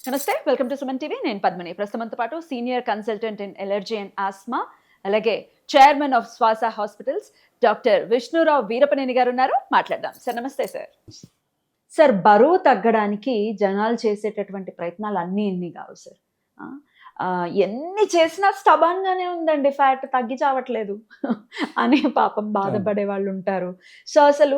నమస్తే, welcome to Suman TV. నేను పద్మిని. ప్రస్తుతంతో పాటు senior consultant in allergy and asthma, అలాగే chairman of Swasa hospitals doctor Vishnu Rao Veerapaneni గారు ఉన్నారు. మాట్లాడదాం. సార్ నమస్తే. సార్ బరువు తగ్గడానికి జనాలు చేసేటటువంటి ప్రయత్నాలు ఇన్ని కావు సార్. ఎన్ని చేసినా స్టబాన్గానే ఉందండి, ఫ్యాట్ తగ్గి చావట్లేదు అని పాపం బాధపడే వాళ్ళు ఉంటారు. సో అసలు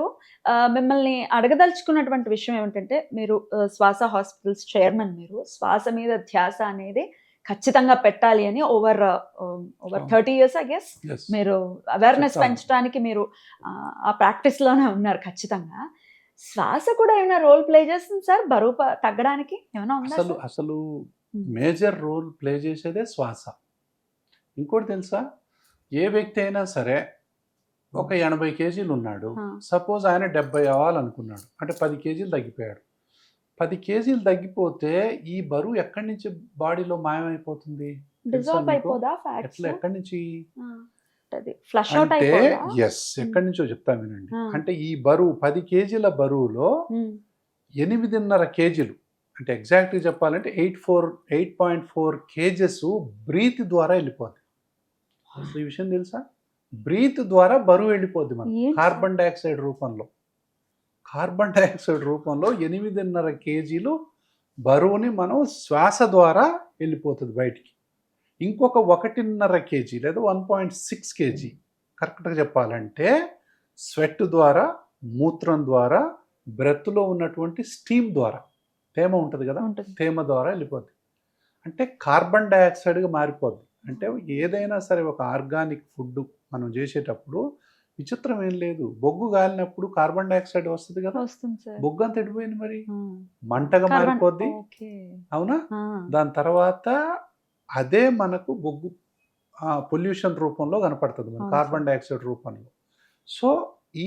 మిమ్మల్ని అడగదలుచుకున్నటువంటి విషయం ఏమిటంటే, మీరు శ్వాస హాస్పిటల్స్ చైర్మన్, మీరు శ్వాస మీద ధ్యాస అనేది ఖచ్చితంగా పెట్టాలి అని ఓవర్ 30 years ఐ గెస్ మీరు అవేర్నెస్ పెంచడానికి మీరు ఆ ప్రాక్టీస్లోనే ఉన్నారు. ఖచ్చితంగా శ్వాస కూడా ఏమైనా రోల్ ప్లే చేస్తుంది సార్ బరువు తగ్గడానికి? ఏమైనా ఉందా? అసలు మేజర్ రోల్ ప్లే చేసేదే శ్వాస. ఇంకోటి తెలుసా, ఏ వ్యక్తి అయినా సరే ఒక 80 kgs ఉన్నాడు, సపోజ్ ఆయన 70 అవ్వాలనుకున్నాడు, అంటే 10 kgs తగ్గిపోయాడు. 10 kgs తగ్గిపోతే ఈ బరువు ఎక్కడి నుంచి బాడీలో మాయమైపోతుంది? ఎక్కడి నుంచి అంటే ఎక్కడి నుంచో చెప్తా వినండి. అంటే ఈ బరువు 10 kgల బరువులో 8.5 kgs, అంటే ఎగ్జాక్ట్గా చెప్పాలంటే 8.4 kgs బ్రీత్ ద్వారా వెళ్ళిపోద్ది. అసలు ఈ విషయం తెలుసా? బ్రీత్ ద్వారా బరువు వెళ్ళిపోద్ది మన కార్బన్ డైఆక్సైడ్ రూపంలో. 8.5 kgs బరువుని మనం శ్వాస ద్వారా వెళ్ళిపోతుంది బయటికి. ఇంకొక 1.5 kg లేదా 1.6 kg కరెక్ట్గా చెప్పాలంటే స్వెట్ ద్వారా, మూత్రం ద్వారా, బ్రెత్లో ఉన్నటువంటి స్టీమ్ ద్వారా, తేమ ఉంటుంది కదా, తేమ ద్వారా వెళ్ళిపోద్ది. అంటే కార్బన్ డైఆక్సైడ్గా మారిపోద్ది. అంటే ఏదైనా సరే ఒక ఆర్గానిక్ ఫుడ్ మనం చేసేటప్పుడు విచిత్రం ఏం లేదు. బొగ్గు గాలినప్పుడు కార్బన్ డైఆక్సైడ్ వస్తుంది కదా, బొగ్గు అంత ఎడిపోయింది, మరి మంటగా మారిపోద్ది, అవునా? దాని తర్వాత అదే మనకు బొగ్గు పొల్యూషన్ రూపంలో కనపడుతుంది, మన కార్బన్ డైఆక్సైడ్ రూపంలో. సో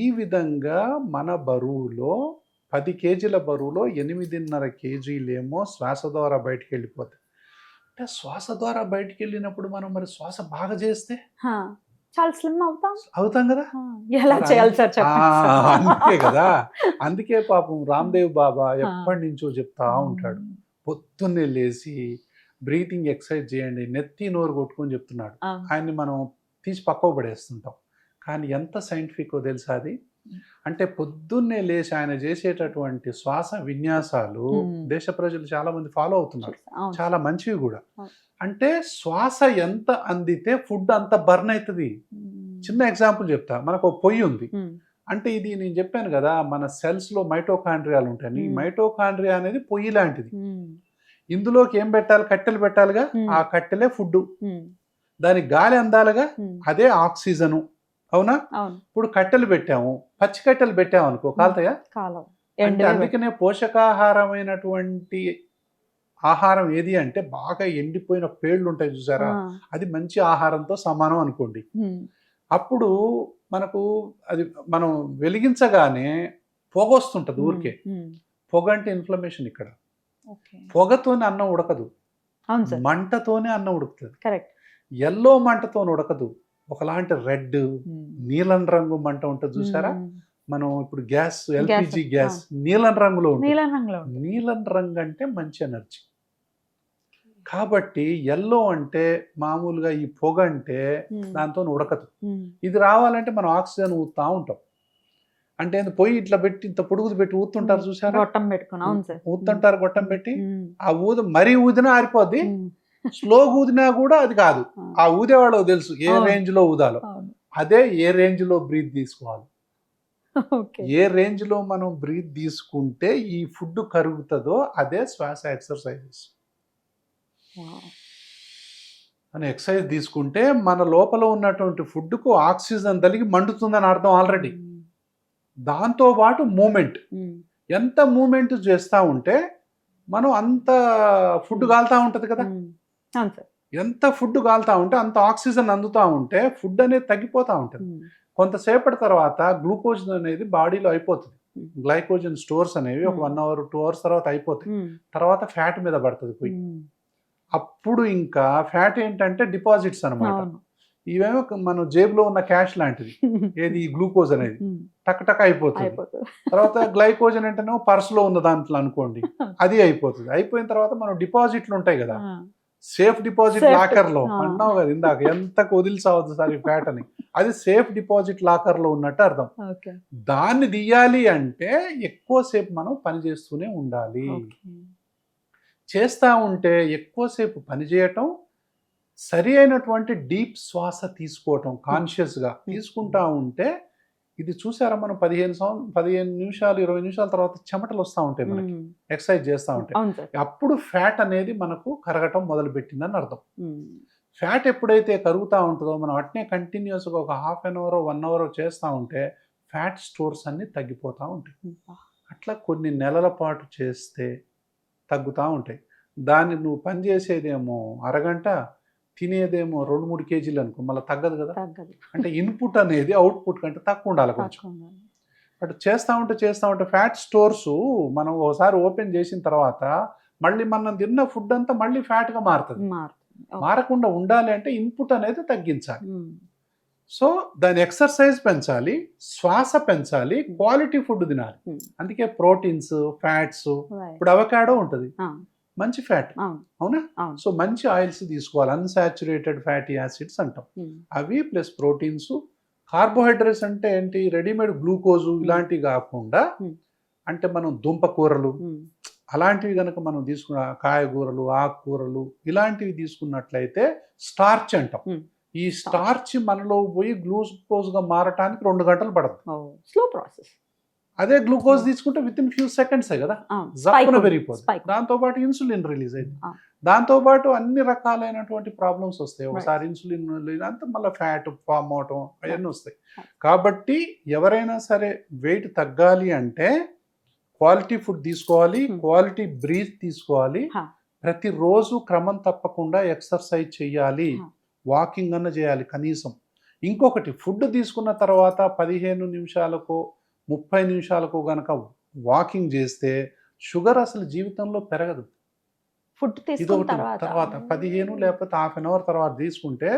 ఈ విధంగా మన బరువులో 10 kgల బరువులో 8.5 kgsలేమో శ్వాస ద్వారా బయటికి వెళ్ళిపోతాయి. అంటే శ్వాస ద్వారా బయటికి వెళ్ళినప్పుడు మనం మరి శ్వాస బాగా చేస్తే చాలా స్లిమ్ అవుతాం కదా. ఎలా చేయాలి సార్? అందుకే కదా, అందుకే పాపం రామ్దేవ్ బాబా ఎప్పటి నుంచో చెప్తా ఉంటాడు, పొద్దున్నే లేచి బ్రీతింగ్ ఎక్సర్సైజ్ చేయండి, నెత్తి నోరు కొట్టుకొని చెప్తున్నాడు. ఆయన్ని మనం తీసి పక్కకు పడేస్తుంటాం, కానీ ఎంత సైంటిఫిక్ తెలుసా అది? అంటే పొద్దున్నే లేచి ఆయన చేసేటటువంటి శ్వాస విన్యాసాలు దేశ ప్రజలు చాలా మంది ఫాలో అవుతున్నారు, చాలా మంచివి కూడా. అంటే శ్వాస ఎంత అందితే ఫుడ్ అంత బర్న్ అవుతుంది. చిన్న ఎగ్జాంపుల్ చెప్తా. మనకు ఒక పొయ్యి ఉంది, అంటే ఇది నేను చెప్పాను కదా, మన సెల్స్ లో మైటోకాండ్రియాలు ఉంటాయి. మైటోకాండ్రియా అనేది పొయ్యి లాంటిది. ఇందులోకి ఏం పెట్టాలి? కట్టెలు పెట్టాలిగా, ఆ కట్టెలే ఫుడ్. దానికి గాలి అందాలిగా, అదే ఆక్సిజను, అవునా? ఇప్పుడు కట్టెలు పెట్టాము, పచ్చి కట్టెలు పెట్టాము అనుకో, కాలుతాయా? అంటే అందుకనే పోషకాహారమైనటువంటి ఆహారం ఏది అంటే బాగా ఎండిపోయిన పేళ్లు ఉంటాయి చూసారా, అది మంచి ఆహారంతో సమానం అనుకోండి. అప్పుడు మనకు అది మనం వెలిగించగానే పొగ వస్తుంటది ఊరికే. పొగ అంటే ఇన్ఫ్లమేషన్. ఇక్కడ పొగతోనే అన్నం ఉడకదు, మంటతోనే అన్నం ఉడుకుతుంది. ఎల్లో మంటతో ఉడకదు, ఒకలాంటి రెడ్, నీలం రంగు మంట ఉంటుంది చూసారా. మనం ఇప్పుడు గ్యాస్, ఎల్పిజి గ్యాస్ నీలం రంగులో ఉంటుంది. నీలం రంగు అంటే మంచి ఎనర్జీ. కాబట్టి ఎల్లో అంటే మామూలుగా ఈ పొగ అంటే దాంతో ఉడకదు. ఇది రావాలంటే మనం ఆక్సిజన్ ఊదుతా ఉంటాం. అంటే పొయ్యి ఇట్లా పెట్టి ఇంత పొడుగుది పెట్టి ఊతుంటారు చూసారా, ఊతుంటారు గొట్టం పెట్టి. ఆ మరీ ఊదినా ఆరిపోద్ది, స్లో ఊదినా కూడా అది కాదు. ఆ ఊదేవాళ్ళకి తెలుసు ఏ రేంజ్ లో ఊదాలో. అదే ఏ రేంజ్ లో బ్రీత్ తీసుకోవాలి, ఏ రేంజ్ లో మనం బ్రీత్ తీసుకుంటే ఈ ఫుడ్ కరుగుతుందో అదే శ్వాస ఎక్సర్సైజెస్. అని ఎక్సర్సైజ్ తీసుకుంటే మన లోపల ఉన్నటువంటి ఫుడ్కు ఆక్సిజన్ తగిలి మండుతుందని అర్థం ఆల్రెడీ. దాంతో పాటు మూమెంట్, ఎంత మూమెంట్ చేస్తూ ఉంటే మనం అంత ఫుడ్ కాలుతూ ఉంటుంది కదా. ఎంత ఫుడ్ కాలుతూ ఉంటే అంత ఆక్సిజన్ అందుతూ ఉంటే ఫుడ్ అనేది తగ్గిపోతూ ఉంటుంది. కొంతసేపటి తర్వాత గ్లూకోజ్ అనేది బాడీలో అయిపోతుంది. గ్లైకోజన్ స్టోర్స్ అనేవి ఒక 1 hour 2 hours తర్వాత అయిపోతాయి. తర్వాత ఫ్యాట్ మీద పడుతుంది పోయి. అప్పుడు ఇంకా ఫ్యాట్ ఏంటంటే డిపాజిట్స్ అనమాట. ఇవేమో మనం జేబులో ఉన్న క్యాష్ లాంటిది. ఏది ఈ గ్లూకోజ్ అనేది టక్ టక్ అయిపోతుంది. అయిపోతుంది. తర్వాత గ్లైకోజన్ అంటేనేమో పర్సులో ఉన్న దాంట్లో అనుకోండి, అది అయిపోతుంది. అయిపోయిన తర్వాత మనం డిపాజిట్లు ఉంటాయి కదా, సేఫ్ డిపాజిట్ Safe. లాకర్ లో అన్నావు కదా ఇందాక, ఎంత వదిలిసావద్దు సార్ ఈ ఫ్యాట్ అని, అది సేఫ్ డిపాజిట్ లాకర్ లో ఉన్నట్టు అర్థం. ఓకే. దాన్ని తీయాలి అంటే ఎక్కువసేపు మనం పని చేస్తూనే ఉండాలి. చేస్తూ ఉంటే ఎక్కువసేపు పని చేయటం, సరి అయినటువంటి డీప్ శ్వాస తీసుకోవటం, కాన్షియస్గా తీసుకుంటా ఉంటే, ఇది చూసారా మనం 15 నిమిషాలు 20 నిమిషాల తర్వాత చెమటలు వస్తూ ఉంటాయి మనకి ఎక్సర్సైజ్ చేస్తూ ఉంటాయి. అవును సార్. అప్పుడు ఫ్యాట్ అనేది మనకు కరగటం మొదలుపెట్టిందని అర్థం. ఫ్యాట్ ఎప్పుడైతే కరుగుతూ ఉంటుందో మనం అట్నే కంటిన్యూస్గా ఒక హాఫ్ అన్ అవర్ 1 అవర్ చేస్తూ ఉంటే ఫ్యాట్ స్టోర్స్ అన్నీ తగ్గిపోతూ ఉంటాయి. అట్లా కొన్ని నెలల పాటు చేస్తే తగ్గుతూ ఉంటాయి. దాన్ని నువ్వు పని చేసేదేమో అరగంట, తినేదేమో 2-3 కేజీలు అనుకో, మళ్ళీ తగ్గదు కదా. తగ్గదు. అంటే ఇన్పుట్ అనేది అవుట్పుట్ కంటే తక్కువ ఉండాలి కొంచెం. బట్ చేస్తూ ఉంటే ఫ్యాట్ స్టోర్స్ మనం ఒకసారి ఓపెన్ చేసిన తర్వాత మళ్ళీ మనం తిన్న ఫుడ్ అంతా మళ్ళీ ఫ్యాట్గా మారుతుంది. మారకుండా ఉండాలి అంటే ఇన్పుట్ అనేది తగ్గించాలి. సో దాని ఎక్సర్సైజ్ పెంచాలి, శ్వాస పెంచాలి, క్వాలిటీ ఫుడ్ తినాలి. అందుకే ప్రోటీన్స్, ఫ్యాట్స్, ఇప్పుడు అవకాడో ఉంటుంది, మంచి ఫ్యాట్, అవునా. సో మంచి ఆయిల్స్ తీసుకోవాలి, అన్సాచురేటెడ్ ఫ్యాటీ యాసిడ్స్ అంటాం, అవి ప్లస్ ప్రోటీన్స్. కార్బోహైడ్రేట్స్ అంటే ఏంటి, రెడీమేడ్ గ్లూకోజు ఇలాంటివి కాకుండా, అంటే మనం దుంప కూరలు అలాంటివి కనుక మనం తీసుకున్న కాయగూరలు, ఆకుకూరలు ఇలాంటివి తీసుకున్నట్లయితే స్టార్చ్ అంటాం. ఈ స్టార్చ్ మనలో పోయి గ్లూకోజ్గా మారటానికి 2 గంటలు పడుతుంది. Slow process. అదే గ్లూకోజ్ తీసుకుంటే విత్ ఇన్ ఫ్యూ సెకండ్సే కదా, జప్పున పెరిగిపోతుంది. దాంతోపాటు ఇన్సులిన్ రిలీజ్ అయింది, దాంతోపాటు అన్ని రకాలైనటువంటి ప్రాబ్లమ్స్ వస్తాయి. ఒకసారి ఇన్సులిన్ అంతా మళ్ళీ ఫ్యాట్ ఫామ్ అవటం అవన్నీ వస్తాయి. కాబట్టి ఎవరైనా సరే వెయిట్ తగ్గాలి అంటే క్వాలిటీ ఫుడ్ తీసుకోవాలి, క్వాలిటీ బ్రీత్ తీసుకోవాలి, ప్రతిరోజు క్రమం తప్పకుండా ఎక్సర్సైజ్ చేయాలి, వాకింగ్ అన్న చేయాలి కనీసం. ఇంకొకటి, ఫుడ్ తీసుకున్న తర్వాత 15 నిమిషాలకో 30 నిమిషాలకు గనక వాకింగ్ చేస్తే షుగర్ అసలు జీవితంలో పెరగదు. ఫుడ్ తీసుకున్న తర్వాత 15 లేకపోతే హాఫ్ అన్ అవర్ తర్వాత తీసుకుంటే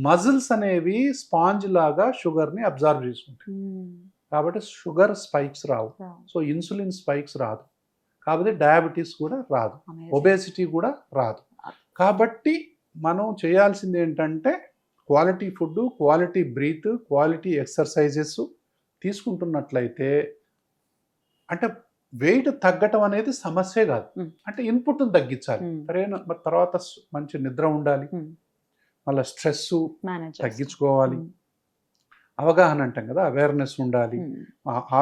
మజిల్స్ అనేవి స్పాంజ్ లాగా షుగర్ ని అబ్జర్వ్ చేసుకుంటాయి. కాబట్టి షుగర్ స్పైక్స్ రావు, సో ఇన్సులిన్ స్పైక్స్ రాదు, కాబట్టి డయాబెటీస్ కూడా రాదు, ఒబేసిటీ కూడా రాదు. కాబట్టి మనం చేయాల్సింది ఏంటంటే quality food, quality breath, quality exercises తీసుకుంటున్నట్లయితే, అంటే వెయిట్ తగ్గటం అనేది సమస్యే కాదు. అంటే ఇన్పుట్ను తగ్గించాలి, తర్వాత మంచి నిద్ర ఉండాలి, మళ్ళీ స్ట్రెస్ తగ్గించుకోవాలి, అవగాహన అంటాం కదా, అవేర్నెస్ ఉండాలి,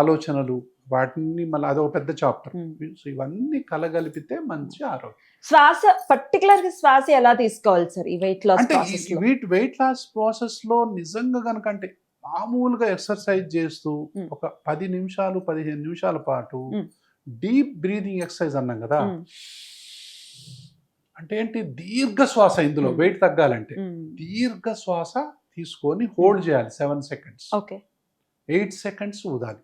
ఆలోచనలు, వాటిని మళ్ళీ అదొక పెద్ద చాప్టర్. సో ఇవన్నీ కలగలిపితే మంచి ఆరోగ్యం. శ్వాస, పర్టికులర్ గా శ్వాస ఎలా తీసుకోవాలి సార్ ఈ వెయిట్ లాస్ ప్రాసెస్ లో? వెయిట్ లాస్ ప్రాసెస్ లో నిజంగా కనుక అంటే మామూలుగా ఎక్సర్సైజ్ చేస్తూ ఒక 10 నిమిషాలు 15 నిమిషాల పాటు డీప్ బ్రీదింగ్ ఎక్సర్సైజ్ అన్నాం కదా, అంటే ఏంటి, దీర్ఘ శ్వాస. ఇందులో వెయిట్ తగ్గాలంటే దీర్ఘ శ్వాస తీసుకొని హోల్డ్ చేయాలి 7 సెకండ్స్, 8 సెకండ్స్ ఊదాలి.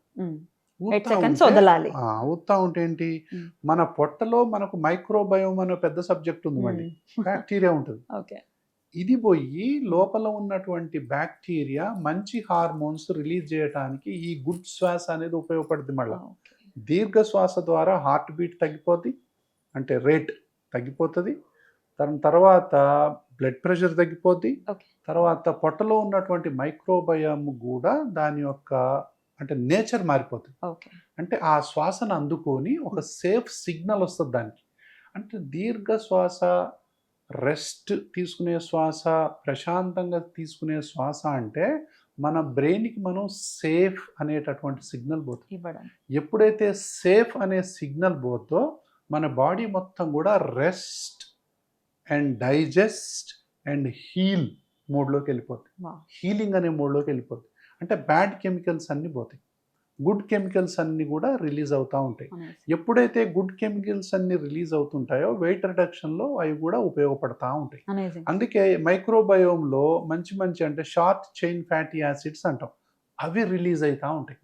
ఊతా ఉంటే ఏంటి, మన పొట్టలో మనకు మైక్రోబయోమ్ అనే పెద్ద సబ్జెక్ట్ ఉంది, మళ్ళీ బ్యాక్టీరియా ఉంటుంది. ఇది పోయి లోపల ఉన్నటువంటి బ్యాక్టీరియా మంచి హార్మోన్స్ రిలీజ్ చేయడానికి ఈ గుడ్ శ్వాస అనేది ఉపయోగపడుతుంది. మళ్ళీ దీర్ఘ శ్వాస ద్వారా హార్ట్ బీట్ తగ్గిపోద్ది, అంటే రేట్ తగ్గిపోతుంది. దాని తర్వాత బ్లడ్ ప్రెషర్ తగ్గిపోద్ది. తర్వాత పొట్టలో ఉన్నటువంటి మైక్రోబయోమ్ కూడా దాని యొక్క అంటే నేచర్ మారిపోతుంది. అంటే ఆ శ్వాసను అందుకొని ఒక సేఫ్ సిగ్నల్ వస్తుంది దానికి. అంటే దీర్ఘ శ్వాస, రెస్ట్ తీసుకునే శ్వాస, ప్రశాంతంగా తీసుకునే శ్వాస అంటే మన బ్రెయిన్కి మనం సేఫ్ అనేటటువంటి సిగ్నల్ పోతుంది. ఎప్పుడైతే సేఫ్ అనే సిగ్నల్ పోతుందో మన బాడీ మొత్తం కూడా rest and digest and heal మోడ్లోకి వెళ్ళిపోతుంది, హీలింగ్ అనే మోడ్లోకి వెళ్ళిపోతుంది. అంటే బ్యాడ్ కెమికల్స్ అన్నీ పోతాయి, గుడ్ కెమికల్స్ అన్నీ కూడా రిలీజ్ అవుతూ ఉంటాయి. ఎప్పుడైతే గుడ్ కెమికల్స్ అన్నీ రిలీజ్ అవుతుంటాయో వెయిట్ రిడక్షన్లో అవి కూడా ఉపయోగపడతా ఉంటాయి. అందుకే మైక్రోబయోమ్లో మంచి మంచి అంటే షార్ట్ చైన్ ఫ్యాటీ యాసిడ్స్ అంటాం, అవి రిలీజ్ అవుతూ ఉంటాయి.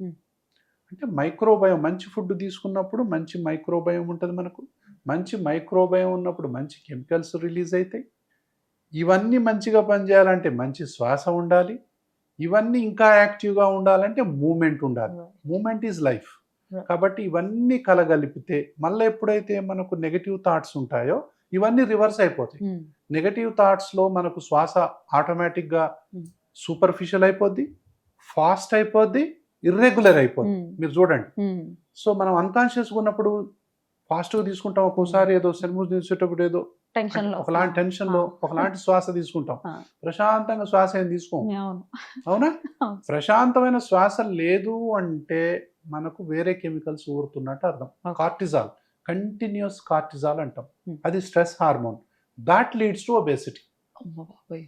అంటే మైక్రోబయోమ్, మంచి ఫుడ్ తీసుకున్నప్పుడు మంచి మైక్రోబయోమ్ ఉంటుంది మనకు, మంచి మైక్రోబయోమ్ ఉన్నప్పుడు మంచి కెమికల్స్ రిలీజ్ అవుతాయి. ఇవన్నీ మంచిగా పనిచేయాలంటే మంచి శ్వాస ఉండాలి, ఇవన్నీ ఇంకా యాక్టివ్గా ఉండాలంటే మూమెంట్ ఉండాలి. Movement is life. Right. కాబట్టి ఇవన్నీ కలగలిపితే మళ్ళీ ఎప్పుడైతే మనకు నెగటివ్ థాట్స్ ఉంటాయో ఇవన్నీ రివర్స్ అయిపోతాయి. నెగటివ్ థాట్స్లో మనకు శ్వాస ఆటోమేటిక్గా సూపర్ఫిషియల్ అయిపోద్ది, ఫాస్ట్ అయిపోద్ది, ఇర్రెగ్యులర్ అయిపోద్ది. మీరు చూడండి. సో మనం అన్కాన్షియస్గా ఉన్నప్పుడు ఫాస్ట్గా తీసుకుంటాం, ఒక్కోసారి ఏదో సెల్మూస్ తీసేటప్పుడు ఏదో టెన్షన్ లో ఒకలాంటి టెన్షన్లో ఒకలాంటి శ్వాస తీసుకుంటాం, ఆ. ప్రశాంతంగా శ్వాస ఏం తీసుకోం. అవును. అవునా? అవును. ప్రశాంతమైన శ్వాస లేదు అంటే మనకు వేరే కెమికల్స్ ఊరుతున్నట్టు అర్థం. Okay. కార్టిజాల్, కంటిన్యూస్ కార్టిజాల్ అంటాం. Hmm. అది stress hormone. That leads to obesity. అమ్మో బాబోయ్.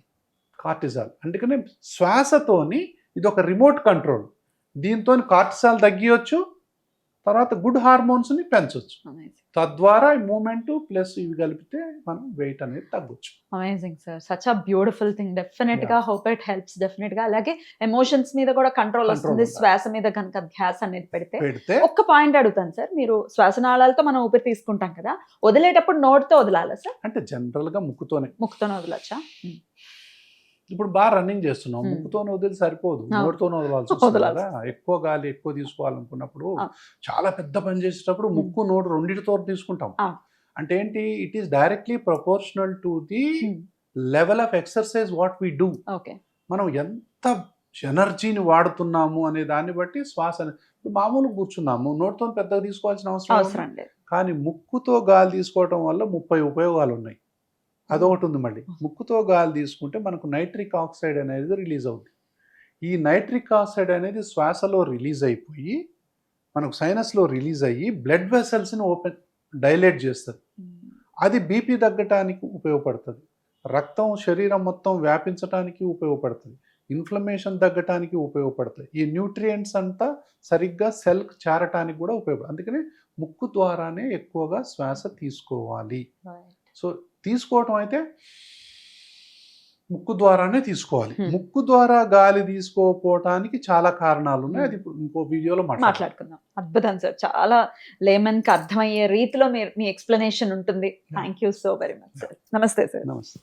కార్టిజాల్ అందుకనే శ్వాసతోని ఇది ఒక రిమోట్ కంట్రోల్. దీంతో కార్టిజాల్ తగ్గియొచ్చు, తర్వాత గుడ్ హార్మోన్స్ని పెంచవచ్చు. Amazing. తద్వారా ఈ మూమెంట్ ప్లస్ ఇవి కలిపితే మనం వెయిట్ అనేది తగ్గొచ్చు. Amazing sir, such a beautiful thing. Definite గా హోప్ ఇట్ హెల్ప్స్. డెఫినెట్ గా అలాగే ఎమోషన్స్ మీద కూడా కంట్రోల్ వస్తుంది ఉండాలి. శ్వాస మీద కనుక ధ్యాస అనేది పెడితే. పెడితే ఒక్క పాయింట్ అడుగుతాను సార్, మీరు శ్వాసనాళాలతో మనం ఊపిరి తీసుకుంటాం కదా, వదిలేటప్పుడు నోటితో వదలాలా సార్? అంటే జనరల్గా ముక్కుతోనే. ముక్కుతోనే వదలచ్చా? ఇప్పుడు బాగా రన్నింగ్ చేస్తున్నాం, Hmm. ముక్కుతోనే వదిలి సరిపోదు, అవును. నోటితోనే వదలాల్సి వస్తుంది వదలాల్సి కదా. ఎక్కువ గాలి ఎక్కువ తీసుకోవాలనుకున్నప్పుడు ఆ. చాలా పెద్ద పని చేసేటప్పుడు ముక్కు నోటు రెండింటితో తీసుకుంటాం. ఆ. అంటే ఏంటి, it is directly proportional to the Hmm. Level of exercise what we do. Okay. మనం ఎంత ఎనర్జీని వాడుతున్నాము అనే దాన్ని బట్టి శ్వాస ఇప్పుడు మామూలుగా కూర్చున్నాము, నోటితో పెద్దగా తీసుకోవాల్సిన అవసరం లేదు. అవసరం లేదు. కానీ ముక్కుతో గాలి తీసుకోవటం వల్ల 30 ఉపయోగాలు ఉన్నాయి. అదొకటి ఉంది. మళ్ళీ ముక్కుతో గాలి తీసుకుంటే మనకు నైట్రిక్ ఆక్సైడ్ అనేది రిలీజ్ అవుతుంది. ఈ నైట్రిక్ ఆక్సైడ్ అనేది శ్వాసలో రిలీజ్ అయిపోయి మనకు సైనస్లో రిలీజ్ అయ్యి బ్లడ్ వెసల్స్ని డైలేట్ చేస్తుంది. అది బీపీ తగ్గటానికి ఉపయోగపడుతుంది, రక్తం శరీరం మొత్తం వ్యాపించడానికి ఉపయోగపడుతుంది, ఇన్ఫ్లమేషన్ తగ్గటానికి ఉపయోగపడుతుంది, ఈ న్యూట్రియంట్స్ అంతా సరిగ్గా సెల్ చేరటానికి కూడా ఉపయోగపడుతుంది. అందుకని ముక్కు ద్వారానే ఎక్కువగా శ్వాస తీసుకోవాలి. సో తీసుకోవటం అయితే ముక్కు ద్వారానే తీసుకోవాలి. ముక్కు ద్వారా గాలి తీసుకోకపోవటానికి చాలా కారణాలు ఉన్నాయి, అది ఇప్పుడు ఇంకో వీడియోలో మాట్లాడుకుందాం. అద్భుతం సార్, చాలా లేమన్ కి అర్థమయ్యే రీతిలో మీ ఎక్స్ప్లెనేషన్ ఉంటుంది. Thank you so very much sir. నమస్తే సార్. నమస్తే.